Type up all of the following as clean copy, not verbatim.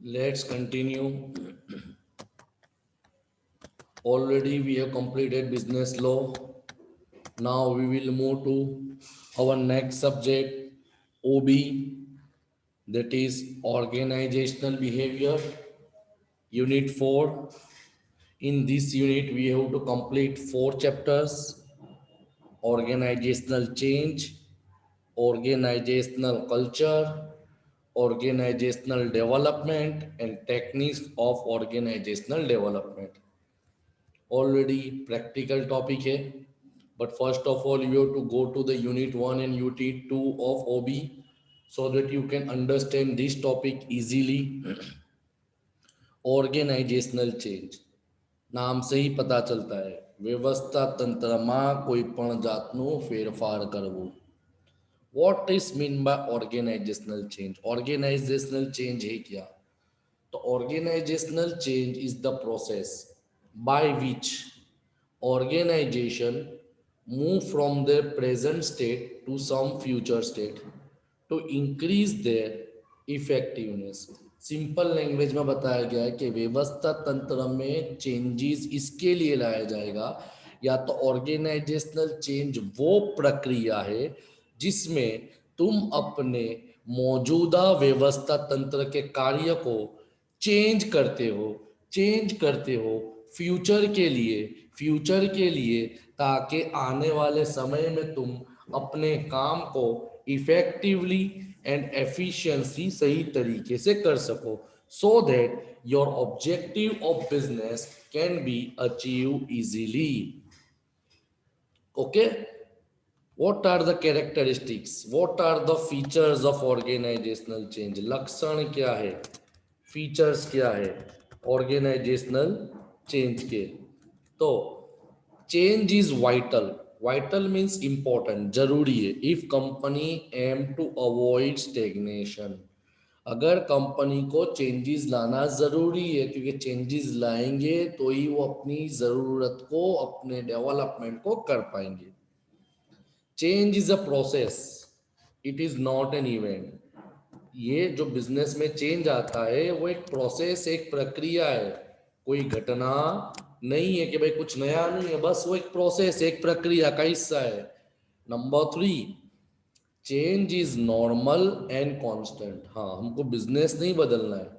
Let's continue. Already we have completed business law. Now we will move to our next subject, OB, that is organizational behavior, unit 4. In this unit, we have to complete 4 chapters: organizational change, organizational culture, organizational development, and techniques of organizational development. Already practical topic है, but first of all you have to go to the unit 1 and unit 2 of OB so that you can understand this topic easily. Organizational change, નામ से ही પતા ચલતા है વ્યવસ્થા તંત્રમાં કોઈ પણ જાતનું ફેરફાર કરવું. What is mean by organizational change? Organizational change है क्या? तो organizational change is the process by which organization move from their present state to some future state to increase their effectiveness. Simple language में बताया गया है कि व्यवस्था तंत्र में चेंजेस इसके लिए लाया जाएगा, या तो ऑर्गेनाइजेशनल चेंज वो प्रक्रिया है जिसमें तुम अपने मौजूदा व्यवस्था तंत्र के कार्य को चेंज करते हो फ्यूचर के लिए ताकि आने वाले समय में तुम अपने काम को इफेक्टिवली एंड एफिशिएंसी सही तरीके से कर सको, so that your objective of business can be achieve easily. Okay, what are the characteristics, what are the features of organizational change? लक्षण क्या है, फीचर्स क्या है ऑर्गेनाइजेशनल चेंज के? तो change is vital. Vital means important, जरूरी है. If company aim to avoid stagnation, अगर कंपनी को चेंजेस लाना जरूरी है, क्योंकि चेंजेस लाएंगे तो ही वो अपनी जरूरत को, अपने डेवलपमेंट को कर पाएंगे. Change is a process, it is not an event. ये जो बिजनेस में चेंज आता है वो एक प्रोसेस, एक प्रक्रिया है, कोई घटना नहीं है कि भाई कुछ नया नहीं है, बस वो एक प्रोसेस, एक प्रक्रिया का हिस्सा है. Number 3, change is normal and constant. हाँ, हमको बिजनेस नहीं बदलना है.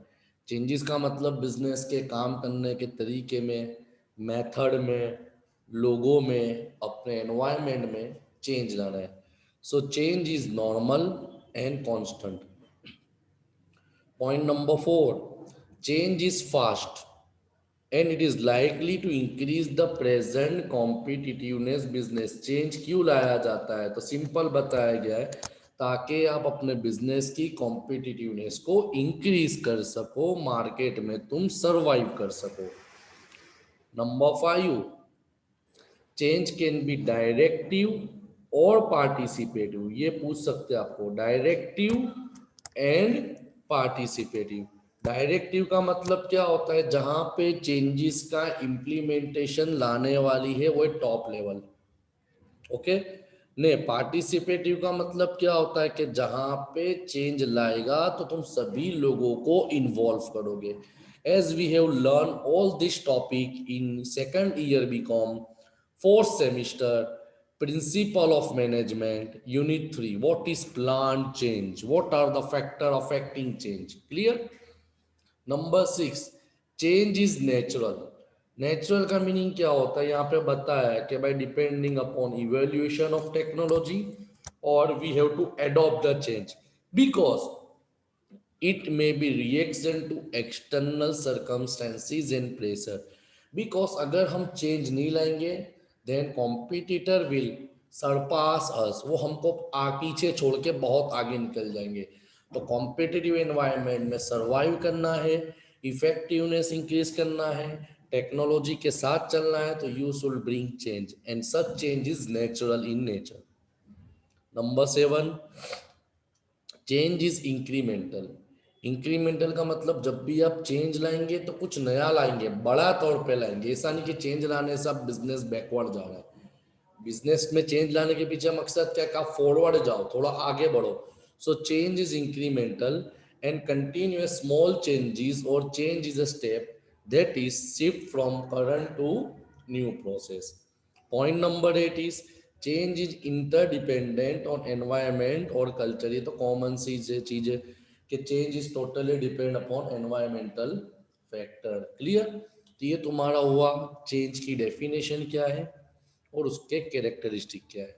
चेंजेस का मतलब बिजनेस के काम करने के तरीके में, मेथड में, लोगों में, अपने एनवायरनमेंट में चेंज लाना है. So change is normal and constant. Point number 4, change is fast and it is likely to increase the present competitiveness business. Change क्यों लाया जाता है? तो सिंपल बताया गया है ताकि आप अपने बिजनेस की कॉम्पिटिटिवनेस को इंक्रीज कर सको, मार्केट में तुम सरवाइव कर सको. Number 5, change can be directive और पार्टिसिपेटिव. ये पूछ सकते हैं आपको, डायरेक्टिव एंड पार्टिसिपेटिव. डायरेक्टिव का मतलब क्या होता है? जहां पे चेंजेस का इम्प्लीमेंटेशन लाने वाली है वो टॉप लेवल. ओके, ने पार्टिसिपेटिव का मतलब क्या होता है कि जहां पे चेंज लाएगा तो तुम सभी लोगों को इन्वॉल्व करोगे. As we have learn all this topic in second year BCom, fourth semester, principle of management, unit 3, what is planned change, what are the factor affecting change? Clear? Number 6, change is natural. Natural का meaning क्या होता है? यहाँ पे बताया है कि भाई depending upon evaluation of technology और we have to adopt the change because it may be reaction to external circumstances and pressure. Because अगर हम चेंज नहीं लाएंगे then competitor will surpass us, वो हमको पीछे छोड़ के बहुत आगे निकल जाएंगे. तो कॉम्पिटिटिव एनवायरनमेंट में सरवाइव करना है, इफेक्टिवनेस इंक्रीज करना है, टेक्नोलॉजी के साथ चलना है, तो you should bring change and such change is natural in nature. Number 7, change is incremental. Incremental का मतलब जब भी आप चेंज लाएंगे तो कुछ नया लाएंगे, बड़ा तौर पे लाएंगे. ऐसा नहीं कि चेंज लाने से आप बिजनेस बैकवर्ड जा रहा है. बिजनेस में चेंज लाने के पीछे मकसद क्या? आप फॉरवर्ड जाओ, थोड़ा आगे बढ़ो. So change is incremental and continuous small changes or change is a step that is shift from current to new process. Point number 8 is change is interdependent on environment और culture. ये तो common सी चीज है कि change is totally depend upon environmental factor. Clear? तो ये तुम्हारा हुआ चेंज की डेफिनेशन क्या है और उसके कैरेक्टरिस्टिक क्या है।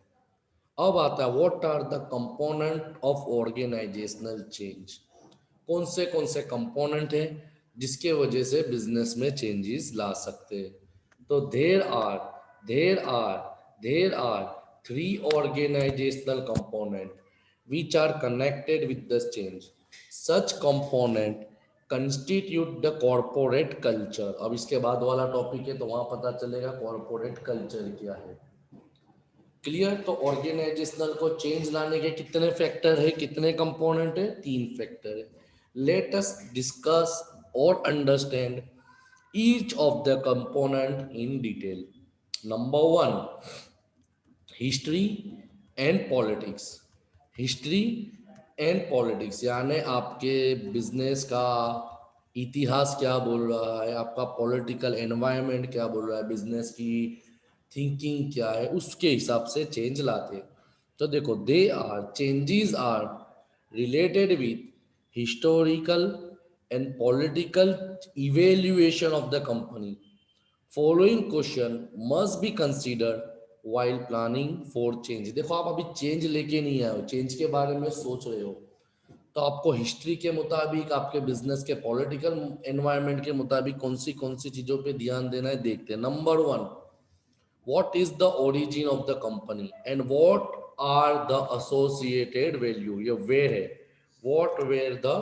अब आता है what are the component of organizational change. कौन से कंपोनेंट है जिसके वजह से बिजनेस में चेंजेस ला सकते हैं। तो there are three organizational component which are connected with the change. Such component constitute the corporate culture. अब इसके बाद वाला टॉपिक है तो वहां पता चलेगा कॉर्पोरेट कल्चर क्या है। क्लियर? तो ऑर्गेनाइजेशनल को चेंज लाने के कितने फैक्टर है, कितने कंपोनेंट है? 3 फैक्टर है। लेट अस डिस्कस और understand each of the component in detail. Number 1, history and politics. History and politics यानी आपके बिजनेस का इतिहास क्या बोल रहा है, आपका पॉलिटिकल एनवायरनमेंट क्या बोल रहा है, बिजनेस की थिंकिंग क्या है, उसके हिसाब से चेंज लाते। तो देखो they are changes are related with historical and political evaluation of the company. Following question must be considered while planning for change. देखो आप अभी चेंज लेके नहीं आए हो, चेंज के बारे में सोच रहे हो, तो आपको हिस्ट्री के मुताबिक, आपके बिजनेस के पॉलिटिकल एनवायरनमेंट के मुताबिक कौन सी चीजों पे ध्यान देना है देखते हैं। Number 1, what is the origin of the company and what are the associated value। ये where है, what were the,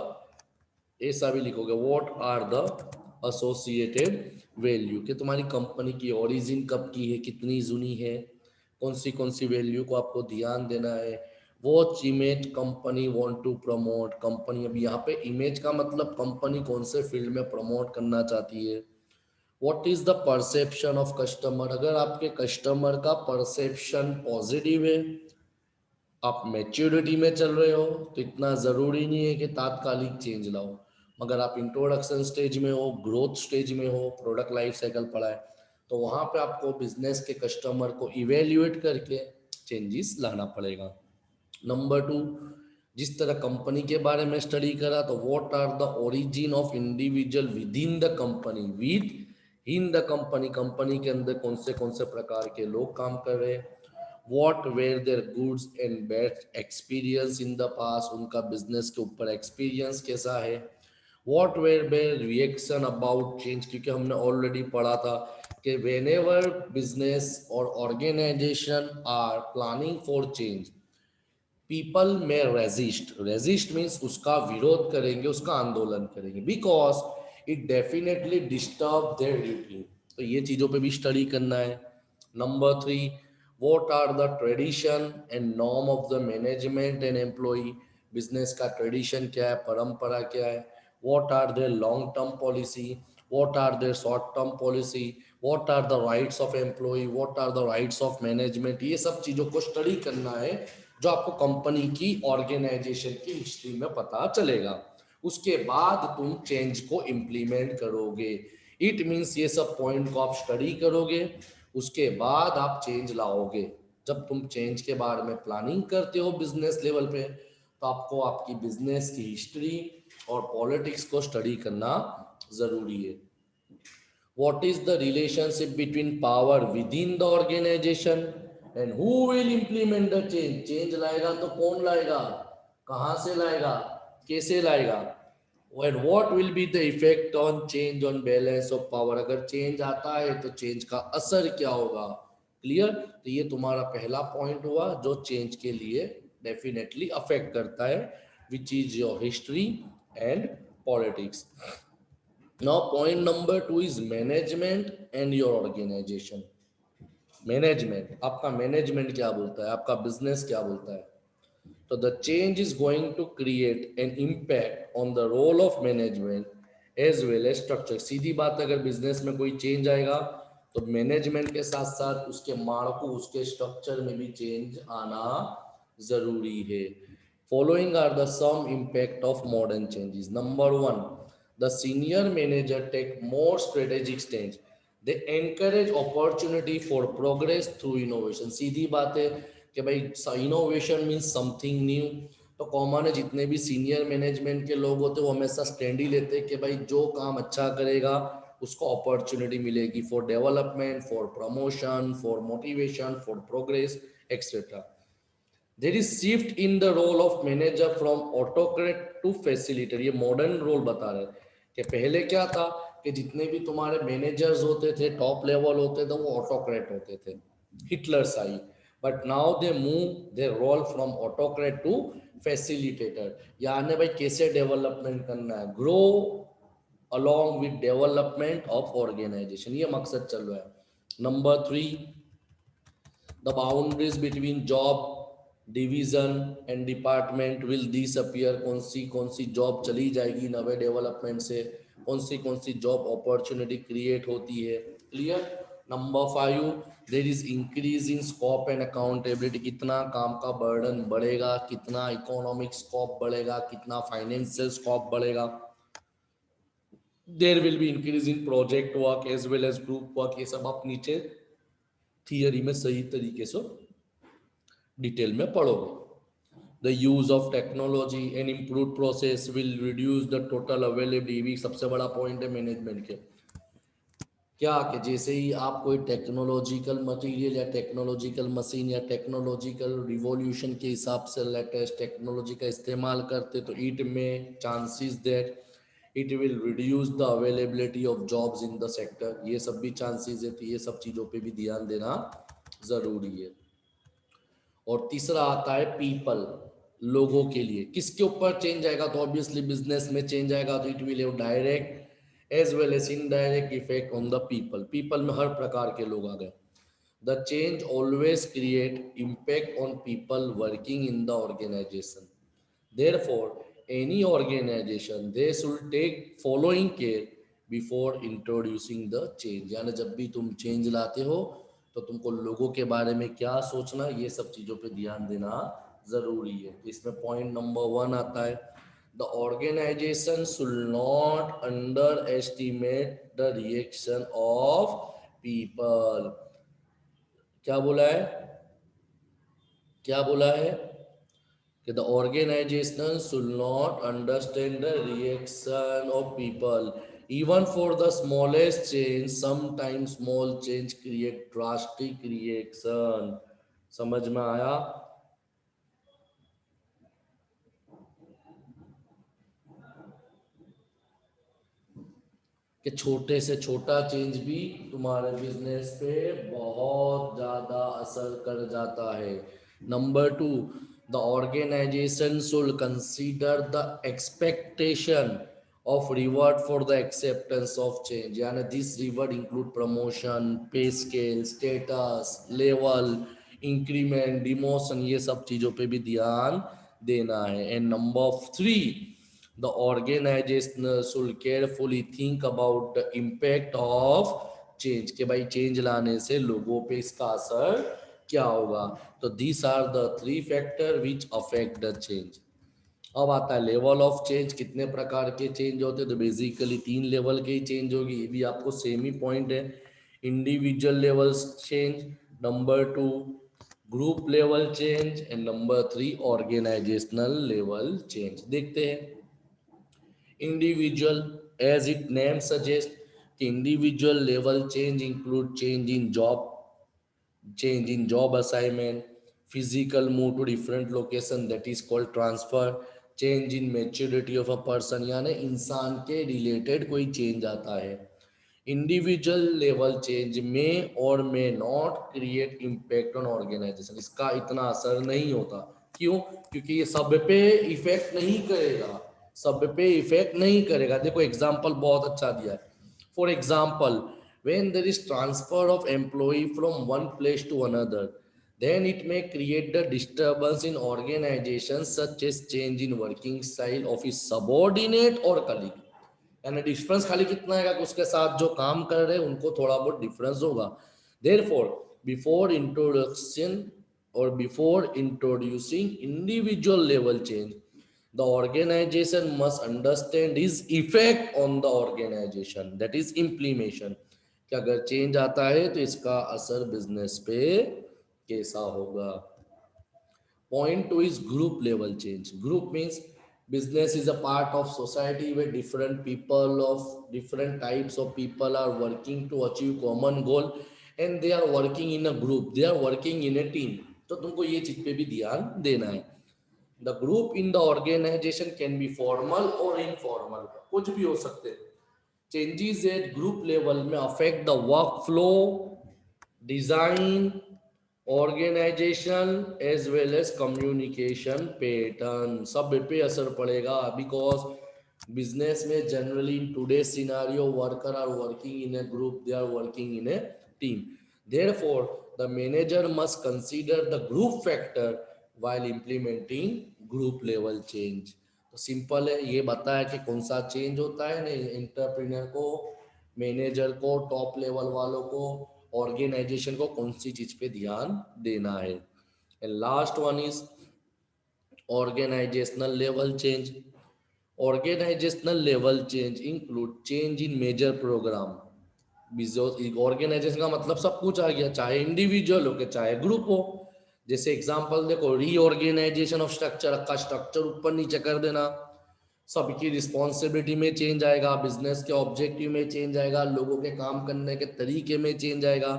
ऐसा भी लिखोगे what are the associated value कि तुम्हारी कंपनी की ओरिजिन कब की है, कितनी जुनी है, कौन सी वैल्यू को आपको ध्यान देना है। Watch image company want to promote. Company, अब यहाँ पे इमेज का मतलब कंपनी कौन से फील्ड में प्रमोट करना चाहती है। What is the perception of customer. अगर आपके कस्टमर का परसेप्शन पॉजिटिव है, आप मैच्योरिटी में चल रहे हो, तो इतना ज़रूरी नहीं है कि तात्कालिक चेंज लाओ। मगर आप इंट्रोडक्शन स्टेज में हो, ग्रोथ स्टेज में हो, प्रोडक्ट लाइफ साइकिल पड़ा है, तो वहाँ पे आपको बिजनेस के कस्टमर को इवेल्युएट करके चेंजेस लाना पड़ेगा। नंबर 2, जिस तरह कंपनी के बारे में स्टडी करा, तो what are the origin of individual within the company. Within the company, company के अंदर कौन से प्रकार के लोग काम कर रहे हैं। What were their goods and bad experience in the past, उनका बिजनेस के ऊपर एक्सपीरियंस कैसा है। What were their reaction about change, क्योंकि हमने ऑलरेडी पढ़ा था कि व्हेनेवर बिजनेस और organization are planning for change, people में रेजिस्ट मीन्स उसका विरोध करेंगे, उसका आंदोलन करेंगे, because it definitely disturb their duty. तो ये चीजों पे भी स्टडी करना है। Number 3, what are the tradition and norm of the management and employ. Business का ट्रेडिशन क्या है, परंपरा क्या है। What are their long term policy, what are their short term policy, what are the rights of employ, what are the rights of management. ये सब चीजों को स्टडी करना है जो आपको कंपनी की ऑर्गेनाइजेशन की हिस्ट्री में पता चलेगा। उसके बाद तुम चेंज को इम्प्लीमेंट करोगे। इट मीन्स ये सब पॉइंट को आप स्टडी करोगे, उसके बाद आप चेंज लाओगे। जब तुम चेंज के बारे में प्लानिंग करते हो बिजनेस लेवल पे, तो आपको आपकी बिजनेस की हिस्ट्री और पॉलिटिक्स को स्टडी करना जरूरी है। what is the relationship between power within the organization and who will implement the change लाएगा तो कौन लाएगा, कहां से लाएगा, कैसे लाएगा। and what will be the effect on change on balance of power, अगर चेंज आता है तो चेंज का असर क्या होगा। क्लियर? तो ये तुम्हारा पहला पॉइंट हुआ जो चेंज के लिए डेफिनेटली अफेक्ट करता है, which is your history and politics. Now point number 2 is management and your organization। Management, आपका मैनेजमेंट क्या बोलता है, आपका बिजनेस क्या बोलता है। तो the change is going to create an impact on the role of management as well as structure. सीधी बात, अगर बिजनेस में कोई चेंज आएगा तो मैनेजमेंट के साथ साथ उसके मार्को, उसके स्ट्रक्चर में भी चेंज आना जरूरी है। Following are the some impact of modern changes. Number one, the senior manager take more strategic stance. They encourage opportunity for progress through innovation. सीधी बात है कि भाई innovation means something new. तो कॉमन है, जितने भी सीनियर मैनेजमेंट के लोग होते हैं वो हमेशा स्टैंड ही लेते हैं कि भाई जो काम अच्छा करेगा उसको अपॉर्चुनिटी मिलेगी for development, for promotion, for motivation, for progress etcetera. There is shift in the role of manager from autocrat to facilitator. ये मॉडर्न रोल बता रहे हैं कि पहले क्या था कि जितने भी तुम्हारे मैनेजर्स होते थे, टॉप लेवल होते थे, वो ऑटोक्रेट होते थे, हिटलर साई. But now they move the role from autocrat to facilitator. यानी भाई कैसे डेवलपमेंट करना है, grow along with development of organization. ये मकसद चल रहा है. Number three, the boundaries between job division and department will disappear. कौन सी जॉब चली जाएगी नवे डेवलपमेंट से, कौन सी जॉब अपॉर्चुनिटी क्रिएट होती है. Clear. Number five, there is increase in scope and accountability. कितना काम का बर्डन बढ़ेगा, कितना इकोनॉमिक स्कोप बढ़ेगा, कितना फाइनेंशियल स्कोप बढ़ेगा. There will be increase in project work as well as group work. ये सब आप नीचे थियरी में सही तरीके से डिटेल में पढ़ोगे. The use of technology and improve process will reduce the total availability. सबसे बड़ा पॉइंट है मैनेजमेंट के क्या कि जैसे ही आप कोई टेक्नोलॉजिकल मटेरियल या टेक्नोलॉजिकल मशीन या टेक्नोलॉजिकल रिवॉल्यूशन के हिसाब से लेटेस्ट टेक्नोलॉजी का इस्तेमाल करते तो इट में chances that it will reduce the availability of jobs in the sector. ये सब भी चांसेस है, तो ये सब चीज़ों पे भी ध्यान देना ज़रूरी है. और तीसरा आता है पीपल, लोगों के लिए किसके ऊपर चेंज आएगा, तो ऑब्वियसली बिजनेस में चेंज आएगा, तो it will have direct as well as indirect effect on the people. People में हर प्रकार के लोग आ गए. The change always create impact on people working in the organization. Therefore any organization they should take following care before introducing the change. यानी जब भी तुम चेंज लाते हो तो तुमको लोगों के बारे में क्या सोचना, ये सब चीजों पे ध्यान देना जरूरी है. इसमें पॉइंट नंबर वन आता है, the organization should not underestimate the reaction of people. क्या बोला है, क्या बोला है कि the organization should not understand the reaction of people. Even for the smallest change, sometimes small change create drastic reaction. समझ में आया. कि छोटे से छोटा चेंज भी तुम्हारे बिजनेस पे बहुत ज्यादा असर कर जाता है. Number two, the organization should consider the expectation of reward for the acceptance of change. यानी this reward include promotion, pay scale, status, level, increment, demotion. ये सब चीजों पे भी ध्यान देना है. And number three, the organization should carefully think about the impact of change. कि भाई चेंज लाने से लोगों पे इसका असर क्या होगा. तो these are the three factor which affect the change. अब आता है लेवल ऑफ चेंज. कितने प्रकार के चेंज होते हैं, तो बेसिकली 3 लेवल के ही चेंज होगी. ये भी आपको सेम ही पॉइंट है. Individual level change, number two group level change, and number three organizational level change. देखते हैं. Individual, as it name suggest, individual level change include change in job assignment, physical move to different location that is called transfer, change in maturity of a person. यानी इंसान के related कोई change आता है. Individual level change में और may not create impact on organization. इसका इतना असर नहीं होता. क्यों? क्योंकि ये सब पे इफेक्ट नहीं करेगा, सब पे इफेक्ट नहीं करेगा. देखो एग्जांपल बहुत अच्छा दिया है. For example, when there is transfer of employee from one place to another, then it may create the disturbance in organizations such as change in working style of his subordinate or colleague. यानी difference खाली कितना है कि उसके साथ जो काम कर रहे हैं उनको थोड़ा बहुत डिफरेंस होगा. Therefore, before introduction or before introducing individual level change, the organization must understand its effect on the organization, that is implementation, कि अगर चेंज आता है तो इसका असर बिजनेस पे कैसा होगा. Point two is group level change. Group means business is a part of society where different people of different types of people are working to achieve common goal, and they are working in a group. They are working in a team. तो तुमको ये चीज पे भी ध्यान देना है. The group in the organization can be formal or informal. कुछ भी हो सकते हैं. Changes at group level में affect the workflow, design, organization as well as communication pattern, सब पे असर पड़ेगा. बिकॉज बिजनेस में generally in today scenario worker are working in a group, they are working in a team. Therefore the manager must consider the group factor while implementing group level change. तो simple है, ये बताया कि कौन सा change होता है. नहीं, एंटरप्रेन्योर को, मैनेजर को, टॉप लेवल वालों को, ऑर्गेनाइजेशन को कौन सी चीज पे ध्यान देना है. And last one is organizational level change. Organizational level change include change in major program. Organization का मतलब सब कुछ आ गया, चाहे इंडिविजुअल हो के चाहे ग्रुप हो. जैसे एग्जांपल देखो, रीऑर्गेनाइजेशन ऑफ स्ट्रक्चर, का स्ट्रक्चर ऊपर नीचे कर देना, सबकी रिस्पॉन्सिबिलिटी में चेंज आएगा, बिजनेस के ऑब्जेक्टिव में चेंज आएगा, लोगों के काम करने के तरीके में चेंज आएगा,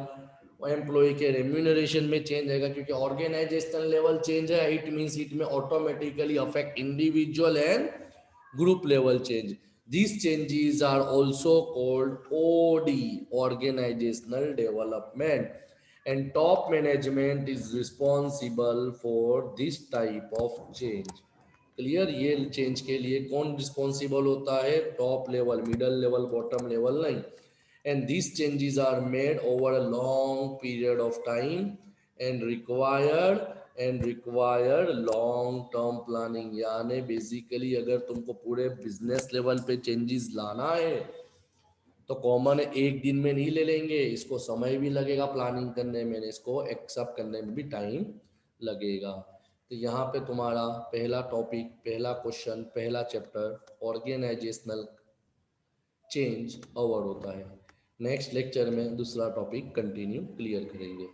एम्प्लॉय के रेम्यूनरेशन में चेंज आएगा. क्योंकि ऑर्गेनाइजेशनल लेवल चेंज है, इट मींस इट में automatically affect individual and group level change. These changes are also called OD, organizational development, and top management is responsible for this type of change. Clear. ये चेंज के लिए कौन responsible होता है? Top level, middle level, bottom level नहीं. And these changes are made over a long period of time and require long term planning. यानी basically अगर तुमको पूरे बिजनेस लेवल पे चेंजेस लाना है तो कॉमन एक दिन में नहीं ले लेंगे, इसको समय भी लगेगा प्लानिंग करने में, इसको एक्सेप्ट करने में भी टाइम लगेगा. तो यहाँ पे तुम्हारा पहला टॉपिक, पहला क्वेश्चन, पहला चैप्टर ऑर्गेनाइजेशनल चेंज अवर होता है. नेक्स्ट लेक्चर में दूसरा टॉपिक कंटिन्यू क्लियर करेंगे.